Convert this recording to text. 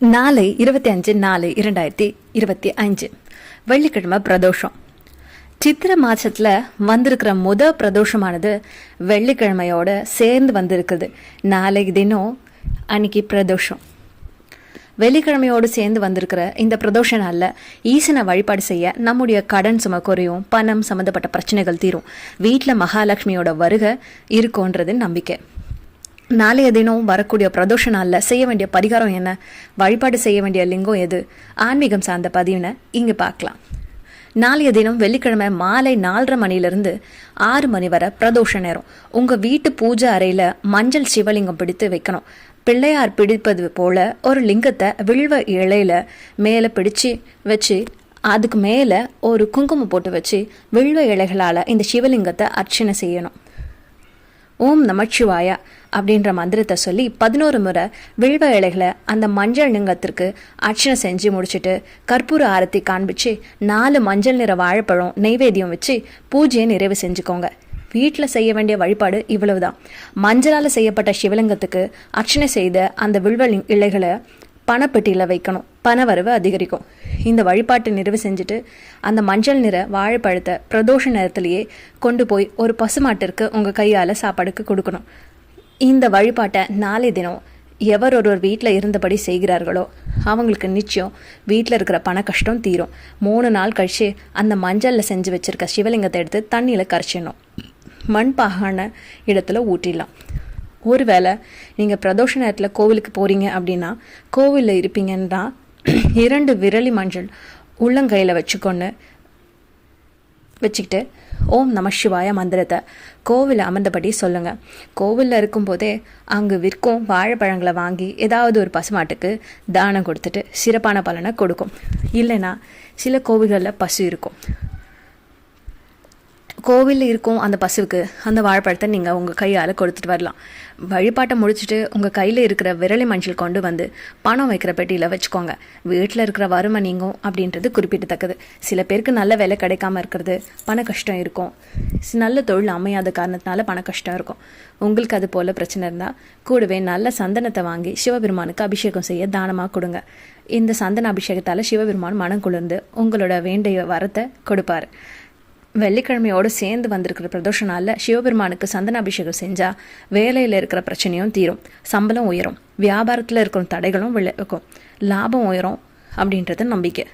நாளை 25/4/2025 வெள்ளிக்கிழமை பிரதோஷம். சித்திரை மாசத்துல வந்திருக்கிற பிரதோஷமானது வெள்ளிக்கிழமையோட சேர்ந்து வந்திருக்குது. நாளைக்கு தினம் அன்னைக்கு பிரதோஷம். வெள்ளிக்கிழமையோடு சேர்ந்து வந்திருக்கிற இந்த பிரதோஷ நாளில் ஈசனை வழிபாடு செய்ய நம்முடைய கடன் சும குறையும், பணம் சம்மந்தப்பட்ட பிரச்சனைகள் தீரும், வீட்டில் மகாலட்சுமியோட வருகை இருக்கும்ன்றது நம்பிக்கை. நாளைய தினம் வரக்கூடிய பிரதோஷ நாளில் செய்ய வேண்டிய பரிகாரம் என்ன, வழிபாடு செய்ய வேண்டிய லிங்கம் எது, ஆன்மீகம் சார்ந்த பதிவுனை இங்கே பார்க்கலாம். நாளைய தினம் வெள்ளிக்கிழமை மாலை 4:30 மணிலிருந்து 6 மணி வரை பிரதோஷ நேரம். உங்கள் வீட்டு பூஜை அறையில் மஞ்சள் சிவலிங்கம் பிடித்து வைக்கணும். பிள்ளையார் பிடிப்பது போல ஒரு லிங்கத்தை வில்வ இலையில மேலே பிடிச்சு வச்சு அதுக்கு மேலே ஒரு குங்குமம் போட்டு வச்சு வில்வ இலைகளால் இந்த சிவலிங்கத்தை அர்ச்சனை செய்யணும். ஓம் நமச்சிவாயா அப்படின்ற மந்திரத்தை சொல்லி 11 முறை வில்வ இலைகளை அந்த மஞ்சள் லிங்கத்திற்கு அர்ச்சனை செஞ்சு முடிச்சுட்டு கற்பூர ஆரத்தி காண்பிச்சு 4 மஞ்சள் நிற வாழைப்பழம் நெய்வேத்தியம் வச்சு பூஜையை நிறைவு செஞ்சுக்கோங்க. வீட்டில் செய்ய வேண்டிய வழிபாடு இவ்வளவுதான். மஞ்சளால் செய்யப்பட்ட சிவலிங்கத்துக்கு அர்ச்சனை செய்த அந்த வில்வ இலைகளை பணப்பெட்டியில் வைக்கணும். பணவரவு அதிகரிக்கும். இந்த வழிபாட்டை நிறைவு செஞ்சுட்டு அந்த மஞ்சள் நிற வாழைப்பழத்தை பிரதோஷ நேரத்திலேயே கொண்டு போய் ஒரு பசுமாட்டிற்கு உங்கள் கையால் சாப்பாடுக்கு கொடுக்கணும். இந்த வழிபாட்டை நாளை தினம் எவர் ஒருவர் வீட்டில் இருந்தபடி செய்கிறார்களோ அவங்களுக்கு நிச்சயம் வீட்டில் இருக்கிற பண கஷ்டம் தீரும். 3 நாள் கழிச்சு அந்த மஞ்சளில் செஞ்சு வச்சுருக்க சிவலிங்கத்தை எடுத்து தண்ணியில் கரைச்சிடணும். மண்பாகான இடத்துல ஊற்றிடலாம். ஒருவேளை நீங்கள் பிரதோஷ நேரத்தில் கோவிலுக்கு போகிறீங்க அப்படின்னா, கோவிலில் இருப்பீங்கன்னா 2 விரலி மஞ்சள் உள்ளங்கையில் வச்சுக்கிட்டு ஓம் நம சிவாய மந்திரத்தை கோவிலில் அமர்ந்தபடி சொல்லுங்கள். கோவிலில் இருக்கும்போதே அங்கு விற்கும் வாழைப்பழங்களை வாங்கி ஏதாவது ஒரு பசுமாட்டுக்கு தானம் கொடுத்துட்டு சிறப்பான பலனை கொடுக்கும். இல்லைன்னா சில கோவில்களில் பசு இருக்கும். கோவிலில் இருக்கும் அந்த பசுவுக்கு அந்த வாழைப்பழத்தை நீங்கள் உங்கள் கையால் கொடுத்துட்டு வரலாம். வழிபாட்டை முடிச்சுட்டு உங்கள் கையில் இருக்கிற விரலி மஞ்சள் கொண்டு வந்து பணம் வைக்கிற பெட்டியில் வச்சுக்கோங்க. வீட்டில் இருக்கிற வறுமை நீங்கும் அப்படின்றது குறிப்பிடத்தக்கது. சில பேருக்கு நல்ல வேலை கிடைக்காம இருக்கிறது, பண கஷ்டம் இருக்கும், நல்ல தொழில் அமையாத காரணத்தினால பண கஷ்டம் இருக்கும். உங்களுக்கு அது போல் பிரச்சனை இருந்தால் கூடவே நல்ல சந்தனத்தை வாங்கி சிவபெருமானுக்கு அபிஷேகம் செய்ய தானமாக கொடுங்க. இந்த சந்தன அபிஷேகத்தால் சிவபெருமான் மனம் குளிர்ந்து உங்களோட வேண்டிய வரத்தை கொடுப்பார். வெள்ளிக்கிழமையோடு சேர்ந்து வந்திருக்கிற பிரதோஷ நாளில் சிவபெருமானுக்கு சந்தன அபிஷேகம் செஞ்சால் வேலையில் இருக்கிற பிரச்சனையும் தீரும், சம்பளம் உயரும், வியாபாரத்தில் இருக்கிற தடைகளும் விளைவிக்கும், லாபம் உயரும் அப்படின்றது நம்பிக்கை.